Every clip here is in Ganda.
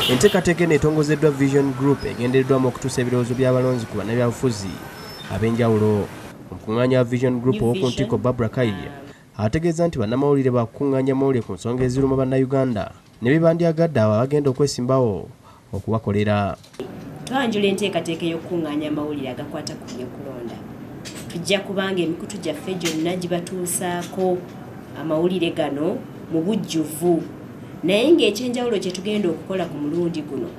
Enteekateeka eno etongozeddwa Vision Group egendereddwamu okutuusa ebirowoozo by'abalonzi ku bannabyabufuzi ab'enjawulo. Omukuŋŋaanya wa Vision Group ow'oku ntiiko Barbara Kayiya ategeeza nti bannamawulire bakukuŋŋaanya mawulire ku nsonga eziruma bannayuganda ne bye bandyagadde abo abagenda okwesimbawo okubakolera. Twanjula enteekateeka y'okukuŋŋaanya amawulire agakwata ku byokulonda. Tujja kubanga emikutu gyaffe gyonna gibatuusaako amawulire gano mu bujjuvu. Naye ng'ekyenjawulo kye tugenda okukola ku mulundi guno,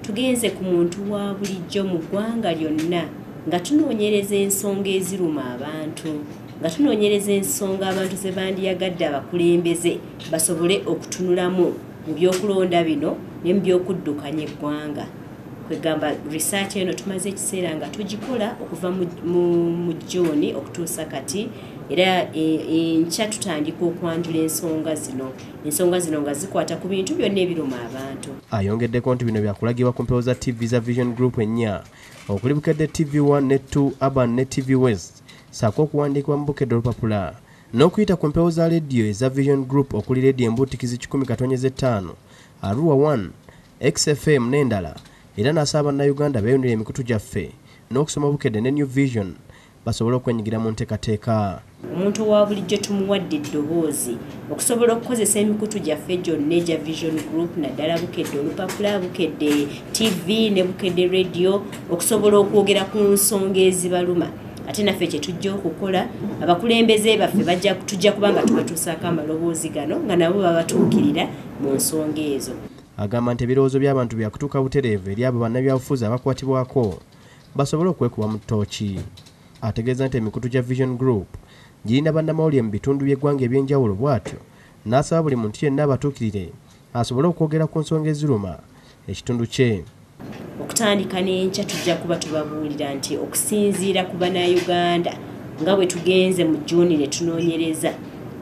tugenze ku muntu wa bulijjo mu ggwanga lyonna nga tunoonyereza ensonga eziruma abantu, nga tunoonyereza ensonga abantu ze bandiyagadde abakulembeze basobole okutunulamu mu byokulonda bino ne mu by'okuddukanya eggwanga. Kwegamba research eno tumaze ekiseera nga tugikola okuva mu June okutuusa kati, era enkya tutandika okwanjula ensonga zino nga zikwata ku bintu byonna ebiruma abantu. Ayongeddeko nti bino byakulagibwa ku mpewo za TV za Vision Group ennya okuli Bukedde TV1 ne 2 Urban ne TV West, ssaako okuwandiikibwa mu Bukedde olupapula n'okuyita ku mpewo za lediyo eza Vision Group okuli lediyo embuutikizi 10.5, Arua 1, XFM n'endala. Era n'asaba bannayuganda beeyunira emikutu gyaffe n'okusoma Bukedde ne New Vision basobole okwenyigira mu nteekateeka. Omuntu wa bulijjo tumuwadde eddoboozi okusobola okukozesa emikutu gyaffe gyonna egya Vision Group, naddala Bukedde olupapula, Bukedde TV ne Bukedde radio, okusobola okwogera ku nsonga ezibaluma. Ate naffe kye tujja okukola, abakulembeze baffe tujja kubanga tubatuusaako amaloboozi gano nga nabo babatuukirira mu nsonga ezo. Agamba nti ebirowoozo by'abantu byakutuuka butereevu eri abo bannabyabufuzi abakwatibwako basobole okwekuba mu ttooki. Ategeeza nti emikutu gya Vision Group girina bannamawulire mu bitundu by'eggwanga eby'enjawulo bw'atyo n'asaba buli muntu yenna abatuukirire asobole okwogera ku nsonga eziruma ekitundu kye. Okutandika n'enkya tujja kuba tubabuulira nti okusinziira ku bannayuganda nga bwe tugenze mu June ne tunoonyereza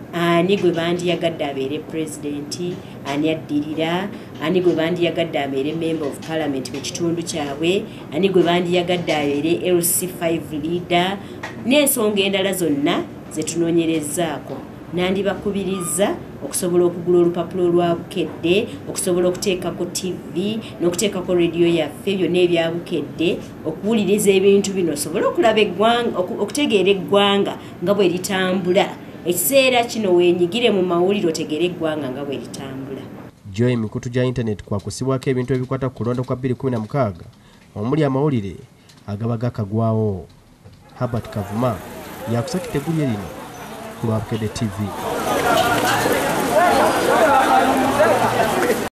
ani gwe bandiyagadde abeere pulezidenti, ani addirira, ani gwe bandiyagadde abeere member of parliament mu kitundu kyabwe, ani gwe bandiyagadde abeere LC5 leader, n'ensonga endala zonna ze tunoonyerezaako. Nandibakubiriza okusobola okugula olupapula olwa Bukedde, okusobola okuteekako TV n'okuteekako rediyo yaffe, byonna ebya Bukedde, okuwuliriza ebintu bino osobole okulaba eggwanga, okutegeera eggwanga nga bwe litambula. Ekiseera kino weenyigire mu mawulire otegere eggwanga nga bwe litambula. Gyo emikutu gya internet kwakusibwako ebintu ebikwata ku kulonda kwa 2016 omuli amawulire agaba gakagwawo. Herbert Kavuma yakusakite gulye lino ku lwa Bukedde TV.